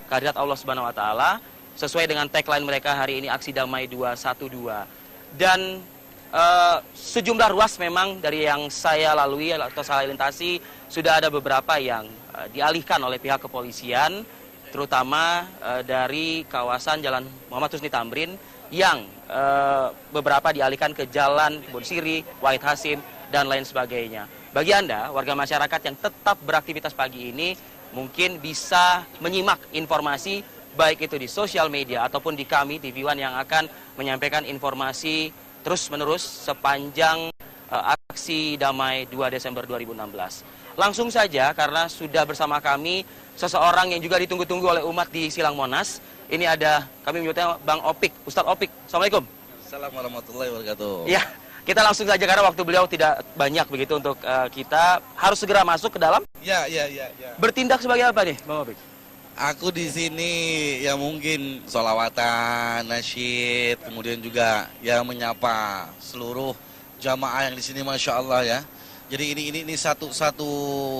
kehadirat Allah Subhanahu wa taala sesuai dengan tagline mereka hari ini, Aksi Damai 212. Dan sejumlah ruas memang dari yang saya lalui atau saya lintasi sudah ada beberapa yang dialihkan oleh pihak kepolisian, terutama dari kawasan Jalan Muhammad Husni Tamrin yang beberapa dialihkan ke Jalan Kebun Siri, Wahid Hasim, dan lain sebagainya. Bagi Anda, warga masyarakat yang tetap beraktivitas pagi ini, mungkin bisa menyimak informasi baik itu di sosial media ataupun di kami, TV One, yang akan menyampaikan informasi terus-menerus sepanjang Aksi Damai 2 Desember 2016. Langsung saja, karena sudah bersama kami seseorang yang juga ditunggu-tunggu oleh umat di Silang Monas. Ini ada, kami menyebutnya Bang Opik, Ustadz Opik. Assalamualaikum. Assalamualaikum warahmatullahi wabarakatuh. Ya, kita langsung saja karena waktu beliau tidak banyak begitu untuk kita harus segera masuk ke dalam. Ya. Bertindak sebagai apa nih, Bang Opik? Aku di sini ya mungkin sholawatan, nasyid, kemudian juga ya menyapa seluruh jamaah yang di sini, masya Allah ya. Jadi ini satu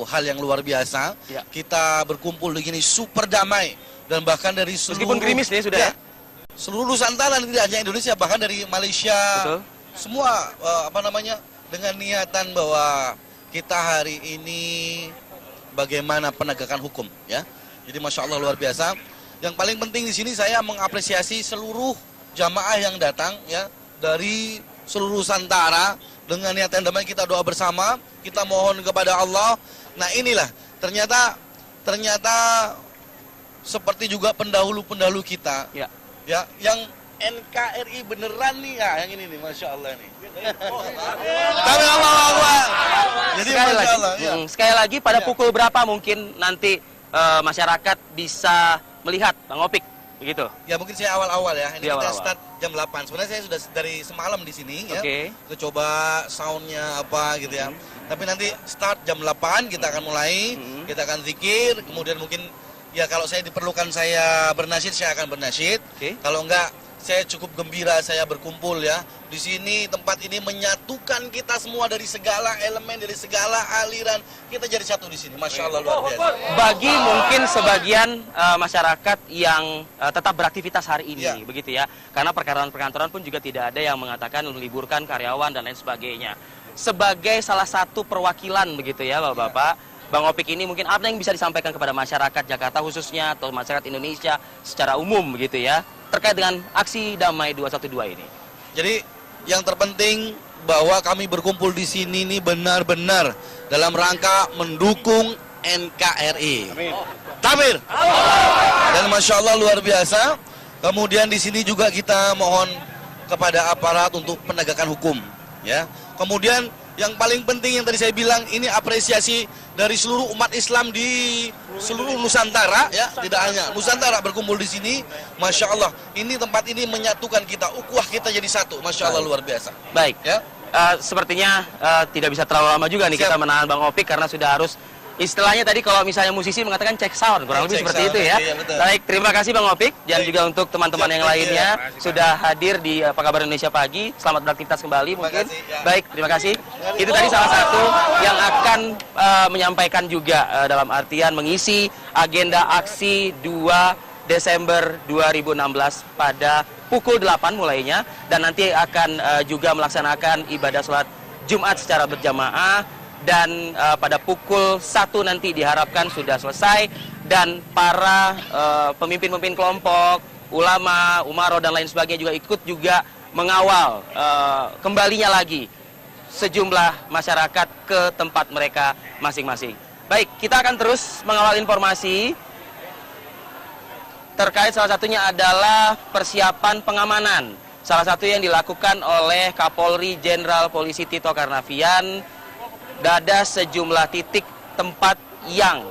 hal yang luar biasa. Ya. Kita berkumpul begini super damai dan bahkan dari seluruh, meskipun gerimis nih sudah ya. Seluruh Nusantara, tidak hanya Indonesia, bahkan dari Malaysia. Betul. Semua dengan niatan bahwa kita hari ini bagaimana penegakan hukum ya. Jadi masya Allah luar biasa. Yang paling penting di sini saya mengapresiasi seluruh jamaah yang datang ya dari seluruh Nusantara dengan niatan damai. Kita doa bersama, kita mohon kepada Allah. Nah inilah ternyata seperti juga pendahulu kita ya yang NKRI beneran nih ya, yang ini nih masya Allah nih. Kami Allah. Jadi sekali masya lagi, Allah. Ya. Sekali lagi pada pukul berapa mungkin nanti masyarakat bisa melihat Bang Opik begitu? Ya mungkin saya awal-awal ya. Ini kita awal-awal start jam 8. Sebenarnya saya sudah dari semalam di sini ya. Kita coba soundnya apa gitu ya. Tapi nanti start jam 8 kita akan mulai, kita akan zikir, kemudian mungkin ya kalau saya diperlukan saya bernasyid, saya akan bernasyid. Kalau enggak, saya cukup gembira saya berkumpul ya. Di sini tempat ini menyatukan kita semua dari segala elemen, dari segala aliran. Kita jadi satu di sini. Masya Allah luar biasa. Bagi mungkin sebagian masyarakat yang tetap beraktivitas hari ini, begitu ya. Karena perkantoran pun juga tidak ada yang mengatakan meliburkan karyawan dan lain sebagainya. Sebagai salah satu perwakilan begitu ya Bapak-bapak, Bang Opik ini mungkin apa yang bisa disampaikan kepada masyarakat Jakarta khususnya atau masyarakat Indonesia secara umum begitu ya, terkait dengan Aksi Damai 212 ini? Jadi yang terpenting bahwa kami berkumpul di sini ini benar-benar dalam rangka mendukung NKRI. Amin. Takbir. Dan masya Allah luar biasa. Kemudian di sini juga kita mohon kepada aparat untuk penegakan hukum, ya. Kemudian yang paling penting yang tadi saya bilang, ini apresiasi dari seluruh umat Islam di seluruh Nusantara ya, tidak hanya Nusantara berkumpul di sini. Masya Allah, ini tempat ini menyatukan kita, ukhuwah kita jadi satu. Masya Allah luar biasa. Baik ya. Sepertinya tidak bisa terlalu lama juga nih kita menahan Bang Opik karena sudah harus, istilahnya tadi kalau misalnya musisi mengatakan cek sound, kurang lebih seperti itu ya. Iya, baik, terima kasih Bang Opik dan juga untuk teman-teman yang lainnya sudah hadir di Apa Kabar Indonesia Pagi. Selamat beraktivitas kembali mungkin. Baik, terima kasih. Itu tadi salah satu yang akan menyampaikan juga dalam artian mengisi agenda aksi 2 Desember 2016 pada pukul 8 mulainya, dan nanti akan juga melaksanakan ibadah sholat Jumat secara berjamaah. Dan pada pukul 1 nanti diharapkan sudah selesai, dan para pemimpin-pemimpin kelompok, ulama, umaro dan lain sebagainya juga ikut juga mengawal kembalinya lagi sejumlah masyarakat ke tempat mereka masing-masing. Baik, kita akan terus mengawal informasi terkait salah satunya adalah persiapan pengamanan. Salah satu yang dilakukan oleh Kapolri Jenderal Polisi Tito Karnavian. Ada sejumlah titik tempat yang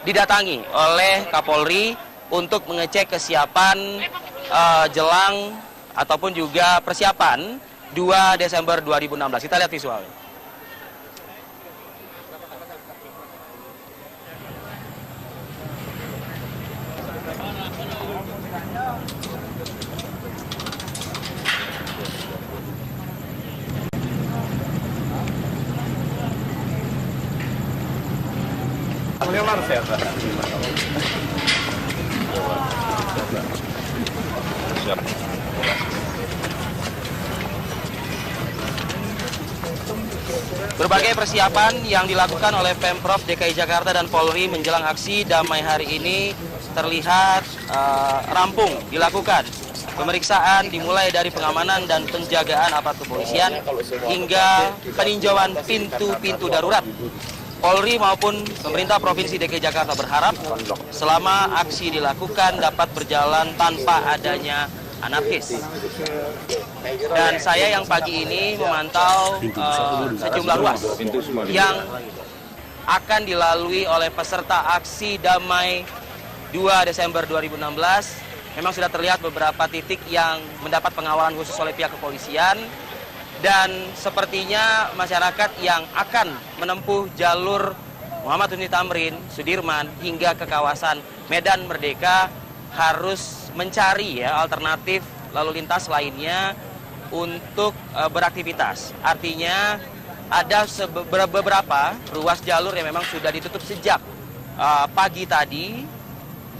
didatangi oleh Kapolri untuk mengecek kesiapan jelang ataupun juga persiapan 2 Desember 2016. Kita lihat visualnya. Sebagai persiapan yang dilakukan oleh Pemprov DKI Jakarta dan Polri menjelang aksi damai hari ini terlihat rampung dilakukan. Pemeriksaan dimulai dari pengamanan dan penjagaan aparat kepolisian hingga peninjauan pintu-pintu darurat. Polri maupun pemerintah Provinsi DKI Jakarta berharap selama aksi dilakukan dapat berjalan tanpa adanya anarkis. Dan saya yang pagi ini memantau sejumlah ruas yang akan dilalui oleh peserta aksi damai 2 Desember 2016. Memang sudah terlihat beberapa titik yang mendapat pengawalan khusus oleh pihak kepolisian. Dan sepertinya masyarakat yang akan menempuh jalur Muhammad Husni Tamrin, Sudirman, hingga ke kawasan Medan Merdeka harus mencari alternatif lalu lintas lainnya untuk beraktivitas. Artinya ada beberapa ruas jalur yang memang sudah ditutup sejak pagi tadi.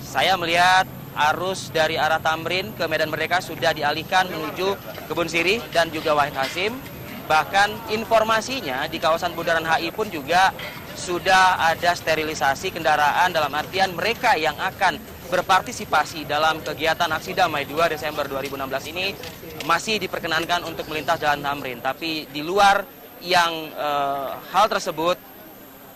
Saya melihat arus dari arah Tamrin ke Medan Merdeka sudah dialihkan menuju Kebun Sirih dan juga Wahid Hasim. Bahkan informasinya di kawasan Bundaran HI pun juga sudah ada sterilisasi kendaraan, dalam artian mereka yang akan berpartisipasi dalam kegiatan aksi damai 2 Desember 2016 ini masih diperkenankan untuk melintas jalan Tamrin. Tapi di luar yang hal tersebut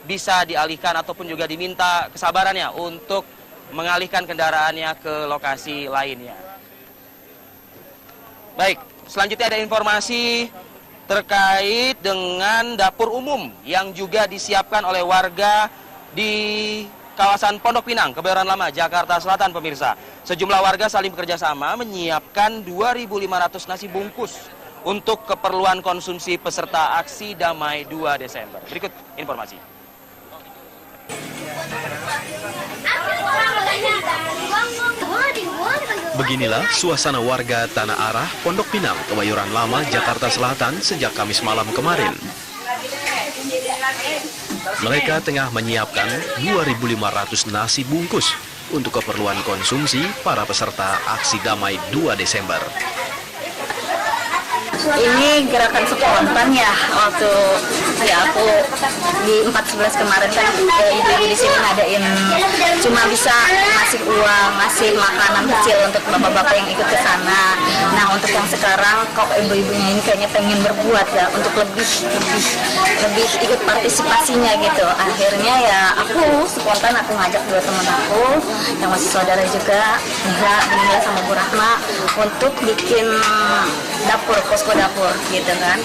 bisa dialihkan ataupun juga diminta kesabarannya untuk mengalihkan kendaraannya ke lokasi lainnya. Baik, selanjutnya ada informasi terkait dengan dapur umum yang juga disiapkan oleh warga di kawasan Pondok Pinang, Kebayoran Lama, Jakarta Selatan, pemirsa. Sejumlah warga saling bekerja sama menyiapkan 2.500 nasi bungkus untuk keperluan konsumsi peserta aksi damai 2 Desember. Berikut informasi. Beginilah suasana warga Tanah Arah, Pondok Pinang, Kebayoran Lama, Jakarta Selatan sejak Kamis malam kemarin. Mereka tengah menyiapkan 2.500 nasi bungkus untuk keperluan konsumsi para peserta aksi damai 2 Desember. Ini gerakan spontan ya, waktu aku di 4.11 kemarin kan ibu-ibu di sini ngadain, cuma bisa ngasih uang, ngasih makanan kecil untuk bapak-bapak yang ikut ke sana. Nah, untuk yang sekarang kok ibu-ibunya ini kayaknya pengen berbuat ya, untuk lebih ikut partisipasinya gitu. Akhirnya ya aku spontan, aku ngajak dua teman aku yang masih saudara juga, Nila sama Bu Rahma, untuk bikin dapur, posko dapur gitu kan.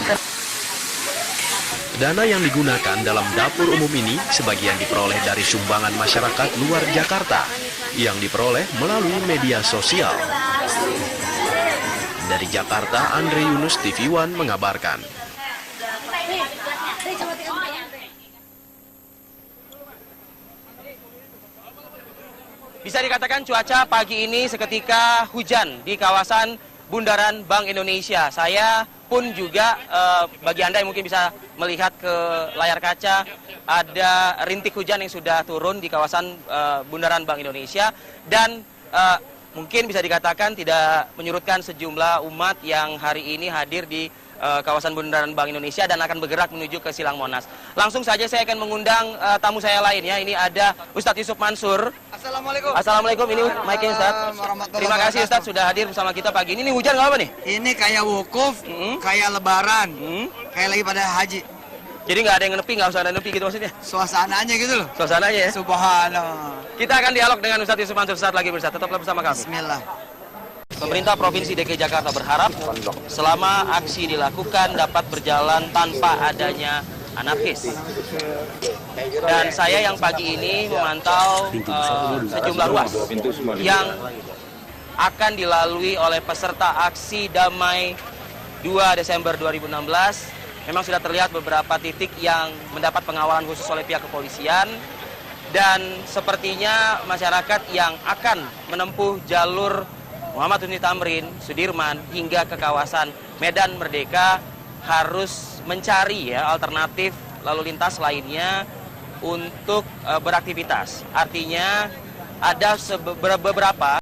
Dana yang digunakan dalam dapur umum ini sebagian diperoleh dari sumbangan masyarakat luar Jakarta yang diperoleh melalui media sosial. Dari Jakarta, Andre Yunus, TV One mengabarkan. Bisa dikatakan cuaca pagi ini seketika hujan di kawasan Bundaran Bank Indonesia. Saya pun juga bagi Anda yang mungkin bisa melihat ke layar kaca, ada rintik hujan yang sudah turun di kawasan Bundaran Bank Indonesia. Dan mungkin bisa dikatakan tidak menyurutkan sejumlah umat yang hari ini hadir di kawasan Bundaran Bank Indonesia dan akan bergerak menuju ke Silang Monas. Langsung saja saya akan mengundang tamu saya lain ya. Ini ada Ustadz Yusuf Mansur. Assalamualaikum. Assalamualaikum, ini mic-nya Ustadz. Terima kasih Ustadz sudah hadir bersama kita pagi ini. Ini hujan nggak apa nih? Ini kayak wukuf, kayak lebaran, kayak lagi pada haji. Jadi nggak ada yang nepi, nggak usah ada nepi gitu maksudnya? Suasananya gitu loh. Suasananya ya? Subhanallah. Kita akan dialog dengan Ustadz Yusuf Mansur saat lagi bersama. Tetaplah bersama kami. Bismillah. Pemerintah Provinsi DKI Jakarta berharap selama aksi dilakukan dapat berjalan tanpa adanya anarkis. Dan saya yang pagi ini memantau sejumlah ruas yang akan dilalui oleh peserta aksi damai 2 Desember 2016. Memang sudah terlihat beberapa titik yang mendapat pengawalan khusus oleh pihak kepolisian. Dan sepertinya masyarakat yang akan menempuh jalur Muhammad Husni Tamrin, Sudirman, hingga ke kawasan Medan Merdeka harus mencari alternatif lalu lintas lainnya untuk beraktivitas. Artinya ada beberapa